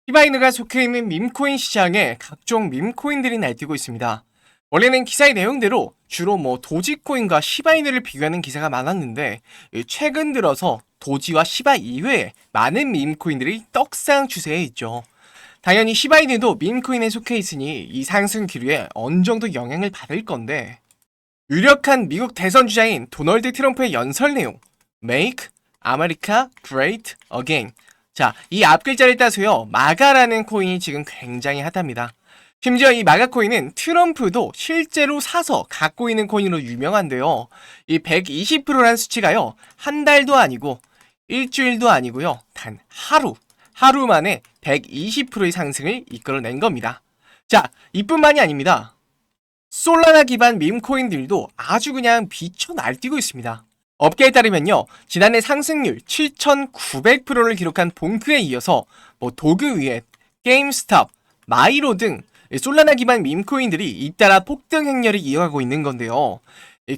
시바이누가 속해 있는 밈코인 시장에 각종 밈코인들이 날뛰고 있습니다. 원래는 기사의 내용대로 주로 도지코인과 시바이누를 비교하는 기사가 많았는데 최근 들어서 도지와 시바 이외에 많은 밈코인들이 떡상 추세에 있죠. 당연히 시바이누도 밈코인에 속해 있으니 이 상승 기류에 어느 정도 영향을 받을 건데 유력한 미국 대선 주자인 도널드 트럼프의 연설 내용 Make America Great Again. 자, 이 앞글자를 따서요, 마가라는 코인이 지금 굉장히 핫합니다. 심지어 이 마가 코인은 트럼프도 실제로 사서 갖고 있는 코인으로 유명한데요. 이 120%란 수치가요, 한 달도 아니고 일주일도 아니고요, 단 하루 만에 120%의 상승을 이끌어낸 겁니다. 자, 이뿐만이 아닙니다. 솔라나 기반 밈코인들도 아주 그냥 미쳐 날뛰고 있습니다. 업계에 따르면요, 지난해 상승률 7,900%를 기록한 봉크에 이어서 도그 위에 게임스탑, 마이로 등 솔라나 기반 밈코인들이 잇따라 폭등 행렬을 이어가고 있는 건데요.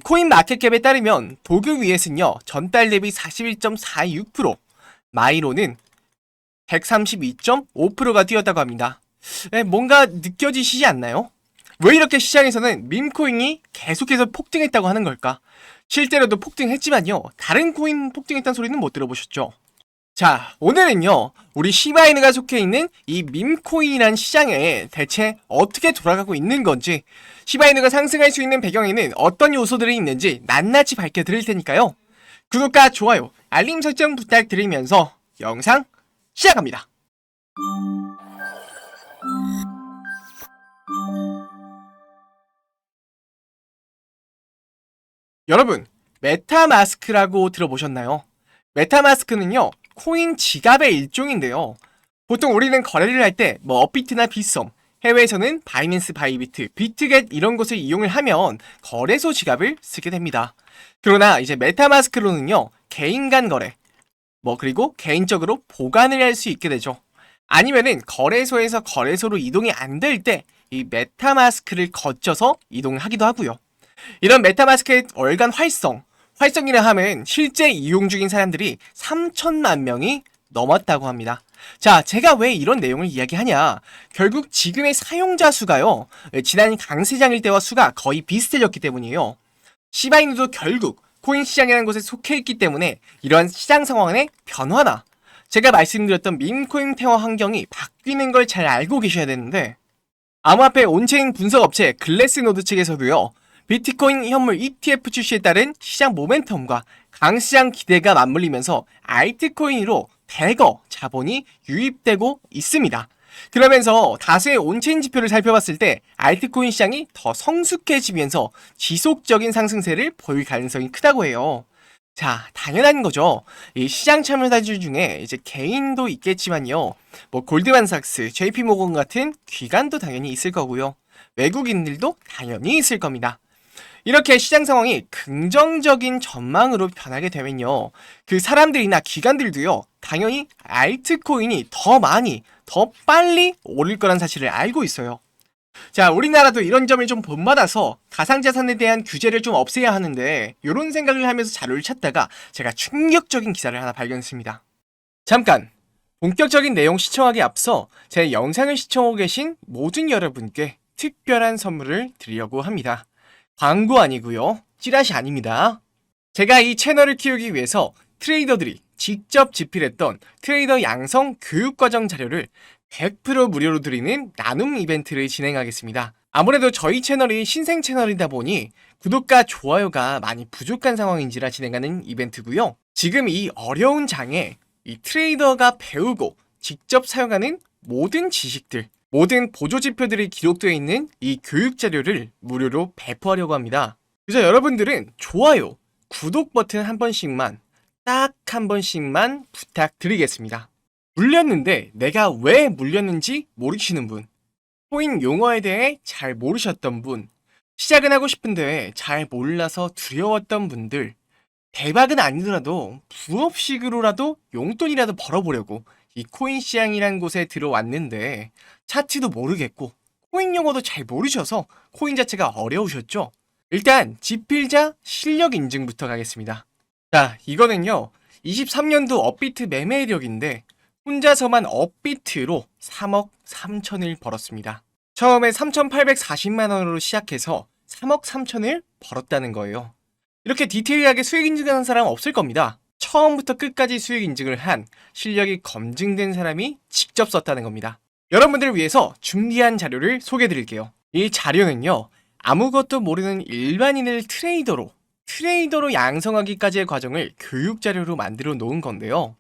코인 마켓캡에 따르면 도그 위에는요, 전달 대비 41.46%, 마이로는 132.5%가 뛰었다고 합니다. 뭔가 느껴지시지 않나요? 왜 이렇게 시장에서는 밈코인이 계속해서 폭등했다고 하는 걸까? 실제로도 폭등했지만요, 다른 코인 폭등했다는 소리는 못 들어보셨죠? 자, 오늘은요, 우리 시바이누가 속해 있는 이 밈코인이란 시장에 대체 어떻게 돌아가고 있는 건지, 시바이누가 상승할 수 있는 배경에는 어떤 요소들이 있는지 낱낱이 밝혀드릴 테니까요. 구독과 좋아요, 알림 설정 부탁드리면서 영상 시작합니다. 여러분, 메타마스크라고 들어보셨나요? 메타마스크는요, 코인 지갑의 일종인데요. 보통 우리는 거래를 할 때 업비트나 빗썸, 해외에서는 바이낸스 바이비트, 비트겟 이런 곳을 이용을 하면 거래소 지갑을 쓰게 됩니다. 그러나 이제 메타마스크로는요, 개인 간 거래, 그리고 개인적으로 보관을 할 수 있게 되죠. 아니면은 거래소에서 거래소로 이동이 안 될 때 이 메타마스크를 거쳐서 이동을 하기도 하고요. 이런 메타마스크의 월간 활성이라 하면 실제 이용 중인 사람들이 3천만 명이 넘었다고 합니다. 자, 제가 왜 이런 내용을 이야기하냐? 결국 지금의 사용자 수가요, 지난 강세장일 때와 수가 거의 비슷해졌기 때문이에요. 시바이누도 결국 코인 시장이라는 곳에 속해 있기 때문에 이러한 시장 상황의 변화나 제가 말씀드렸던 밈코인 태화 환경이 바뀌는 걸 잘 알고 계셔야 되는데, 암호화폐 온체인 분석 업체 글래스노드 측에서도요, 비트코인 현물 ETF 출시에 따른 시장 모멘텀과 강시장 기대가 맞물리면서 알트코인으로 대거 자본이 유입되고 있습니다. 그러면서 다수의 온체인 지표를 살펴봤을 때 알트코인 시장이 더 성숙해지면서 지속적인 상승세를 보일 가능성이 크다고 해요. 자, 당연한 거죠. 이 시장 참여자들 중에 이제 개인도 있겠지만요, 골드만삭스, JP모건 같은 기관도 당연히 있을 거고요. 외국인들도 당연히 있을 겁니다. 이렇게 시장 상황이 긍정적인 전망으로 변하게 되면요, 그 사람들이나 기관들도요, 당연히 알트코인이 더 많이, 더 빨리 오를 거란 사실을 알고 있어요. 자, 우리나라도 이런 점을 좀 본받아서 가상자산에 대한 규제를 좀 없애야 하는데, 이런 생각을 하면서 자료를 찾다가 제가 충격적인 기사를 하나 발견했습니다. 잠깐! 본격적인 내용 시청하기 앞서 제 영상을 시청하고 계신 모든 여러분께 특별한 선물을 드리려고 합니다. 광고 아니고요, 찌라시 아닙니다. 제가 이 채널을 키우기 위해서 트레이더들이 직접 집필했던 트레이더 양성 교육과정 자료를 100% 무료로 드리는 나눔 이벤트를 진행하겠습니다. 아무래도 저희 채널이 신생 채널이다 보니 구독과 좋아요가 많이 부족한 상황인지라 진행하는 이벤트고요. 지금 이 어려운 장에 이 트레이더가 배우고 직접 사용하는 모든 지식들, 모든 보조지표들이 기록되어 있는 이 교육자료를 무료로 배포하려고 합니다. 그래서 여러분들은 좋아요, 구독 버튼 한 번씩만, 딱 한 번씩만 부탁드리겠습니다. 물렸는데 내가 왜 물렸는지 모르시는 분, 코인 용어에 대해 잘 모르셨던 분, 시작은 하고 싶은데 잘 몰라서 두려웠던 분들, 대박은 아니더라도 부업식으로라도 용돈이라도 벌어보려고 이 코인 시장이란 곳에 들어왔는데 차트도 모르겠고 코인 용어도 잘 모르셔서 코인 자체가 어려우셨죠? 일단 집필자 실력 인증부터 가겠습니다. 자, 이거는요, 23년도 업비트 매매 이력인데 혼자서만 업비트로 3억 3천을 벌었습니다. 처음에 3,840만 원으로 시작해서 3억 3천을 벌었다는 거예요. 이렇게 디테일하게 수익 인증하는 사람 없을 겁니다. 처음부터 끝까지 수익 인증을 한 실력이 검증된 사람이 직접 썼다는 겁니다. 여러분들을 위해서 준비한 자료를 소개해 드릴게요. 이 자료는요, 아무것도 모르는 일반인을 트레이더로 양성하기까지의 과정을 교육 자료로 만들어 놓은 건데요.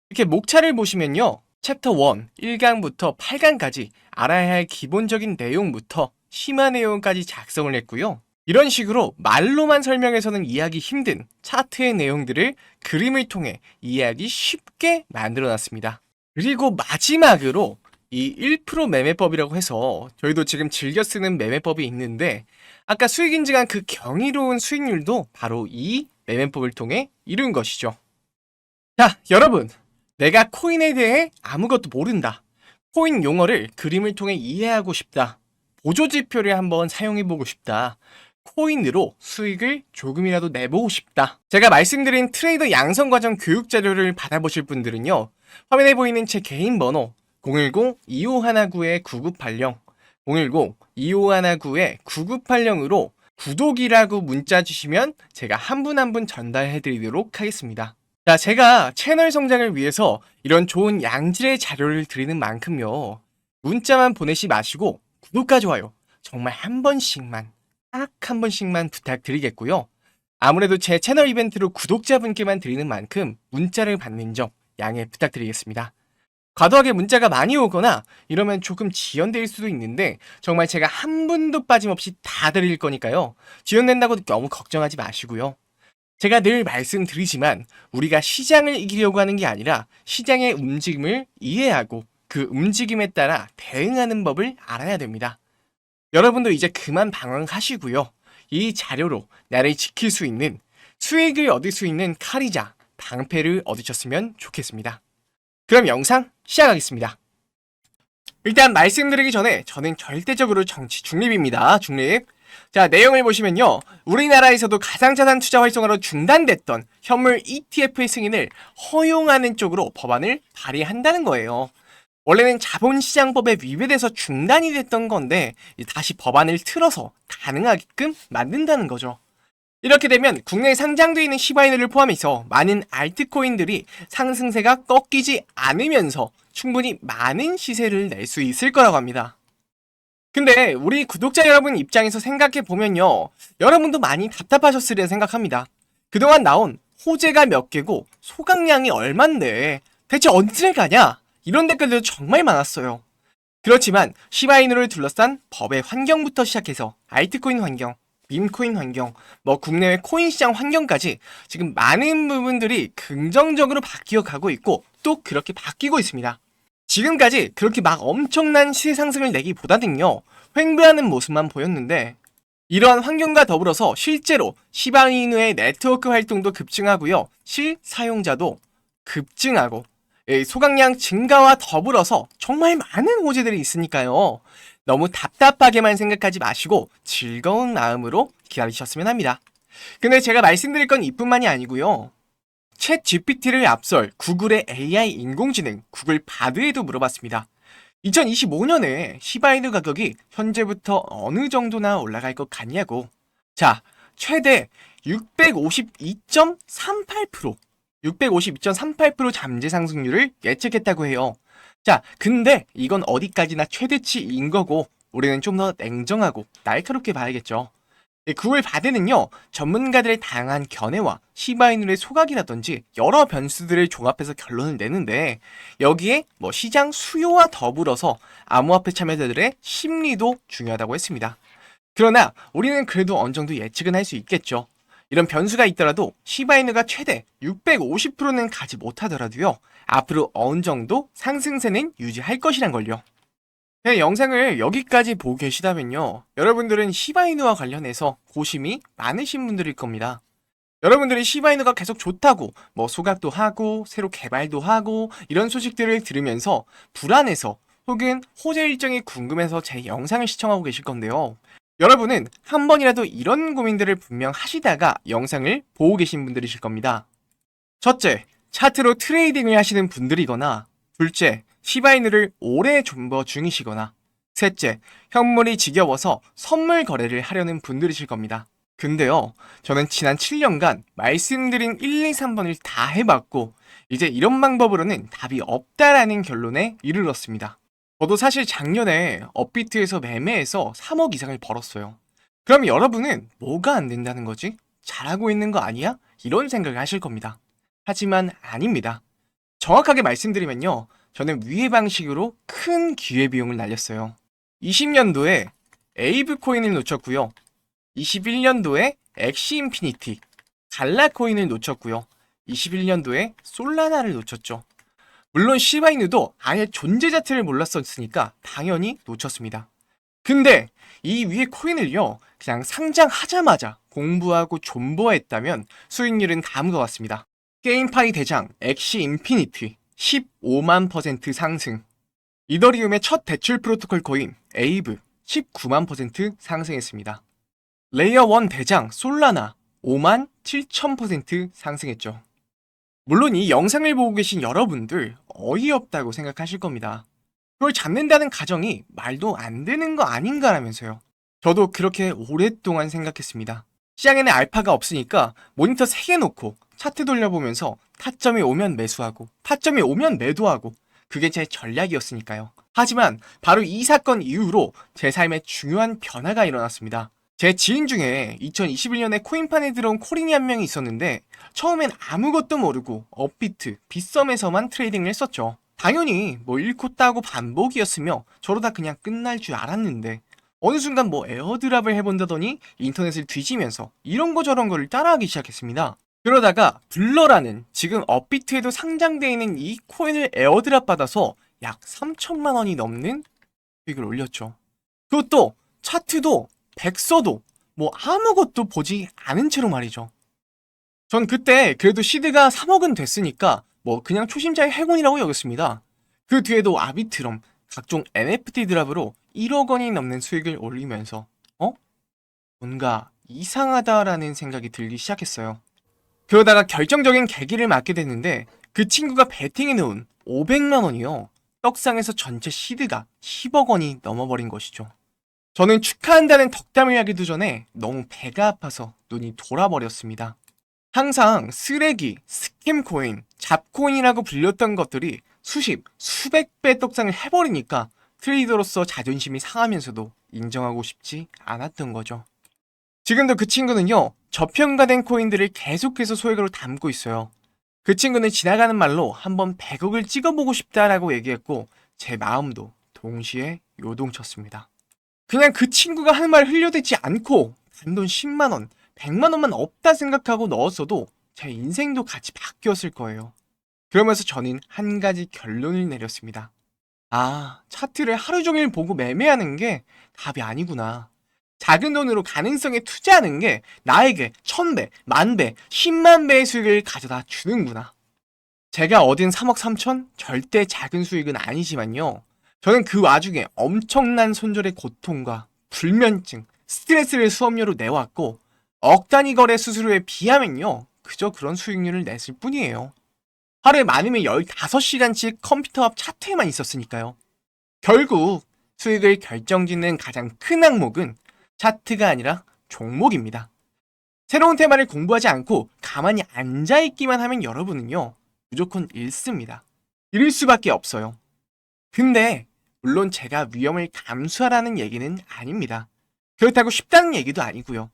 이렇게 목차를 보시면요, 챕터 1, 1강부터 8강까지 알아야 할 기본적인 내용부터 심화 내용까지 작성을 했고요. 이런 식으로 말로만 설명해서는 이해하기 힘든 차트의 내용들을 그림을 통해 이해하기 쉽게 만들어 놨습니다. 그리고 마지막으로 이 1% 매매법이라고 해서 저희도 지금 즐겨 쓰는 매매법이 있는데, 아까 수익 인증한 그 경이로운 수익률도 바로 이 매매법을 통해 이룬 것이죠. 자, 여러분, 내가 코인에 대해 아무것도 모른다, 코인 용어를 그림을 통해 이해하고 싶다, 보조지표를 한번 사용해보고 싶다, 코인으로 수익을 조금이라도 내보고 싶다. 제가 말씀드린 트레이더 양성 과정 교육 자료를 받아보실 분들은요, 화면에 보이는 제 개인 번호 010-2519-9980, 010-2519-9980으로 구독이라고 문자 주시면 제가 한 분 한 분 전달해 드리도록 하겠습니다. 자, 제가 채널 성장을 위해서 이런 좋은 양질의 자료를 드리는 만큼요, 문자만 보내시 마시고 구독과 좋아요 정말 한 번씩만, 딱 한 번씩만 부탁드리겠고요. 아무래도 제 채널 이벤트로 구독자분께만 드리는 만큼 문자를 받는 점 양해 부탁드리겠습니다. 과도하게 문자가 많이 오거나 이러면 조금 지연될 수도 있는데, 정말 제가 한 분도 빠짐없이 다 드릴 거니까요, 지연된다고 너무 걱정하지 마시고요. 제가 늘 말씀드리지만 우리가 시장을 이기려고 하는 게 아니라 시장의 움직임을 이해하고 그 움직임에 따라 대응하는 법을 알아야 됩니다. 여러분도 이제 그만 방황하시고요. 이 자료로 나를 지킬 수 있는, 수익을 얻을 수 있는 칼이자 방패를 얻으셨으면 좋겠습니다. 그럼 영상 시작하겠습니다. 일단 말씀드리기 전에 저는 절대적으로 정치 중립입니다. 중립. 자, 내용을 보시면요, 우리나라에서도 가상자산 투자 활성화로 중단됐던 현물 ETF의 승인을 허용하는 쪽으로 법안을 발의한다는 거예요. 원래는 자본시장법에 위배돼서 중단이 됐던 건데 다시 법안을 틀어서 가능하게끔 만든다는 거죠. 이렇게 되면 국내에 상장되어 있는 시바이너를 포함해서 많은 알트코인들이 상승세가 꺾이지 않으면서 충분히 많은 시세를 낼 수 있을 거라고 합니다. 근데 우리 구독자 여러분 입장에서 생각해보면요, 여러분도 많이 답답하셨으리라 생각합니다. 그동안 나온 호재가 몇 개고 소각량이 얼만데 대체 언제 가냐? 이런 댓글도 정말 많았어요. 그렇지만 시바이누를 둘러싼 법의 환경부터 시작해서 알트코인 환경, 밈코인 환경, 국내외 코인 시장 환경까지 지금 많은 부분들이 긍정적으로 바뀌어 가고 있고 또 그렇게 바뀌고 있습니다. 지금까지 그렇게 막 엄청난 시세 상승을 내기보다는요, 횡보하는 모습만 보였는데, 이러한 환경과 더불어서 실제로 시바이누의 네트워크 활동도 급증하고요, 실사용자도 급증하고, 소각량 증가와 더불어서 정말 많은 호재들이 있으니까요, 너무 답답하게만 생각하지 마시고 즐거운 마음으로 기다리셨으면 합니다. 근데 제가 말씀드릴 건 이뿐만이 아니고요, 챗 GPT를 앞설 구글의 AI 인공지능 구글 바드에도 물어봤습니다. 2025년에 시바이누 가격이 현재부터 어느 정도나 올라갈 것 같냐고. 자, 최대 652.38% 잠재 상승률을 예측했다고 해요. 자, 근데 이건 어디까지나 최대치인 거고 우리는 좀 더 냉정하고 날카롭게 봐야겠죠. 구글 바드는요, 전문가들의 다양한 견해와 시바이누의 소각이라든지 여러 변수들을 종합해서 결론을 내는데, 여기에 시장 수요와 더불어서 암호화폐 참여자들의 심리도 중요하다고 했습니다. 그러나 우리는 그래도 어느 정도 예측은 할 수 있겠죠. 이런 변수가 있더라도 시바이누가 최대 650%는 가지 못하더라도요, 앞으로 어느 정도 상승세는 유지할 것이란 걸요. 네, 영상을 여기까지 보고 계시다면요, 여러분들은 시바이누와 관련해서 고심이 많으신 분들일 겁니다. 여러분들이 시바이누가 계속 좋다고 소각도 하고 새로 개발도 하고 이런 소식들을 들으면서 불안해서 혹은 호재 일정이 궁금해서 제 영상을 시청하고 계실 건데요, 여러분은 한 번이라도 이런 고민들을 분명 하시다가 영상을 보고 계신 분들이실 겁니다. 첫째, 차트로 트레이딩을 하시는 분들이거나, 둘째, 시바이누를 오래 존버 중이시거나 셋째, 현물이 지겨워서 선물 거래를 하려는 분들이실 겁니다. 근데요, 저는 지난 7년간 말씀드린 1, 2, 3번을 다 해봤고 이제 이런 방법으로는 답이 없다라는 결론에 이르렀습니다. 저도 사실 작년에 업비트에서 매매해서 3억 이상을 벌었어요. 그럼 여러분은 뭐가 안 된다는 거지? 잘하고 있는 거 아니야? 이런 생각을 하실 겁니다. 하지만 아닙니다. 정확하게 말씀드리면요, 저는 위의 방식으로 큰 기회비용을 날렸어요. 20년도에 에이브 코인을 놓쳤고요. 21년도에 엑시 인피니티, 갈라 코인을 놓쳤고요. 21년도에 솔라나를 놓쳤죠. 물론 시바이누도 아예 존재 자체를 몰랐었으니까 당연히 놓쳤습니다. 근데 이 위에 코인을요, 그냥 상장하자마자 공부하고 존버했다면 수익률은 다음과 같습니다. 게임파이 대장 엑시 인피니티 15만 % 상승, 이더리움의 첫 대출 프로토콜 코인 에이브 19만 % 상승했습니다. 레이어 1 대장 솔라나 5만 7천% 상승했죠. 물론 이 영상을 보고 계신 여러분들 어이없다고 생각하실 겁니다. 그걸 잡는다는 가정이 말도 안 되는 거 아닌가라면서요. 저도 그렇게 오랫동안 생각했습니다. 시장에는 알파가 없으니까 모니터 3개 놓고 차트 돌려보면서 타점이 오면 매수하고 타점이 오면 매도하고, 그게 제 전략이었으니까요. 하지만 바로 이 사건 이후로 제 삶에 중요한 변화가 일어났습니다. 제 지인 중에 2021년에 코인판에 들어온 코린이 한 명이 있었는데 처음엔 아무것도 모르고 업비트, 빗썸에서만 트레이딩을 했었죠. 당연히 뭐 잃고 따고 반복이었으며 저러다 그냥 끝날 줄 알았는데 어느 순간 뭐 에어드랍을 해본다더니 인터넷을 뒤지면서 이런 거 저런 거를 따라하기 시작했습니다. 그러다가 블러라는 지금 업비트에도 상장되어 있는 이 코인을 에어드랍 받아서 약 3천만 원이 넘는 수익을 올렸죠. 그것도 차트도 백서도 뭐 아무것도 보지 않은 채로 말이죠. 전 그때 그래도 시드가 3억은 됐으니까 뭐 그냥 초심자의 행운이라고 여겼습니다. 그 뒤에도 아비트럼 각종 NFT 드랍으로 1억 원이 넘는 수익을 올리면서 뭔가 이상하다라는 생각이 들기 시작했어요. 그러다가 결정적인 계기를 맞게 됐는데 그 친구가 베팅해 놓은 500만 원이요. 떡상에서 전체 시드가 10억 원이 넘어버린 것이죠. 저는 축하한다는 덕담을 하기도 전에 너무 배가 아파서 눈이 돌아버렸습니다. 항상 쓰레기, 스캠코인, 잡코인이라고 불렸던 것들이 수십, 수백 배 떡상을 해버리니까 트레이더로서 자존심이 상하면서도 인정하고 싶지 않았던 거죠. 지금도 그 친구는요, 저평가된 코인들을 계속해서 소액으로 담고 있어요. 그 친구는 지나가는 말로 한번 100억을 찍어보고 싶다라고 얘기했고 제 마음도 동시에 요동쳤습니다. 그냥 그 친구가 하는 말 흘려대지 않고 단돈 10만원, 100만원만 없다 생각하고 넣었어도 제 인생도 같이 바뀌었을 거예요. 그러면서 저는 한 가지 결론을 내렸습니다. 아, 차트를 하루 종일 보고 매매하는 게 답이 아니구나. 작은 돈으로 가능성에 투자하는 게 나에게 1000배, 10,000배, 10만 배의 수익을 가져다 주는구나. 제가 얻은 3억 3천? 절대 작은 수익은 아니지만요. 저는 그 와중에 엄청난 손절의 고통과 불면증, 스트레스를 수업료로 내왔고 억 단위 거래 수수료에 비하면요. 그저 그런 수익률을 냈을 뿐이에요. 하루에 많으면 15시간씩 컴퓨터 앞 차트에만 있었으니까요. 결국 수익을 결정짓는 가장 큰 항목은 차트가 아니라 종목입니다. 새로운 테마를 공부하지 않고 가만히 앉아있기만 하면 여러분은요, 무조건 잃습니다. 잃을 수밖에 없어요. 근데 물론 제가 위험을 감수하라는 얘기는 아닙니다. 그렇다고 쉽다는 얘기도 아니고요.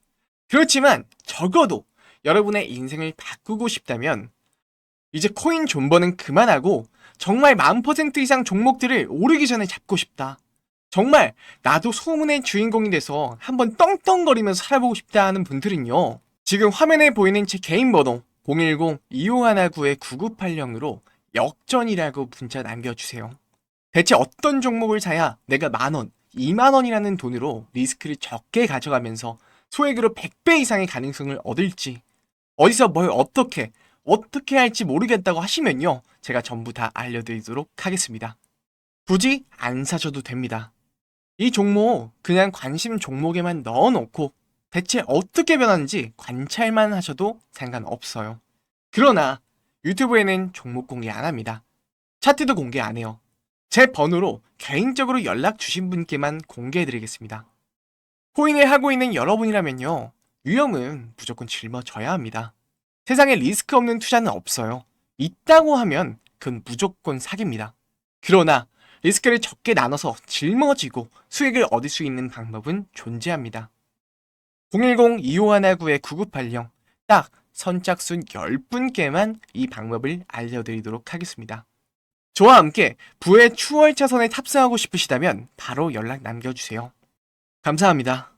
그렇지만 적어도 여러분의 인생을 바꾸고 싶다면 이제 코인 존버는 그만하고 정말 10,000% 이상 종목들을 오르기 전에 잡고 싶다. 정말 나도 소문의 주인공이 돼서 한번 떵떵거리면서 살아보고 싶다 하는 분들은요. 지금 화면에 보이는 제 개인 번호 010-2519-9980으로 역전이라고 문자 남겨주세요. 대체 어떤 종목을 사야 내가 10,000원, 20,000원이라는 돈으로 리스크를 적게 가져가면서 소액으로 100배 이상의 가능성을 얻을지, 어디서 뭘 어떻게 할지 모르겠다고 하시면요. 제가 전부 다 알려드리도록 하겠습니다. 굳이 안 사셔도 됩니다. 이 종목 그냥 관심 종목에만 넣어놓고 대체 어떻게 변하는지 관찰만 하셔도 상관없어요. 그러나 유튜브에는 종목 공개 안 합니다. 차트도 공개 안 해요. 제 번호로 개인적으로 연락 주신 분께만 공개해드리겠습니다. 코인을 하고 있는 여러분이라면요, 위험은 무조건 짊어져야 합니다. 세상에 리스크 없는 투자는 없어요. 있다고 하면 그건 무조건 사기입니다. 그러나 리스크를 적게 나눠서 짊어지고 수익을 얻을 수 있는 방법은 존재합니다. 010-2519-9980 딱 선착순 10분께만 이 방법을 알려드리도록 하겠습니다. 저와 함께 부의 추월 차선에 탑승하고 싶으시다면 바로 연락 남겨주세요. 감사합니다.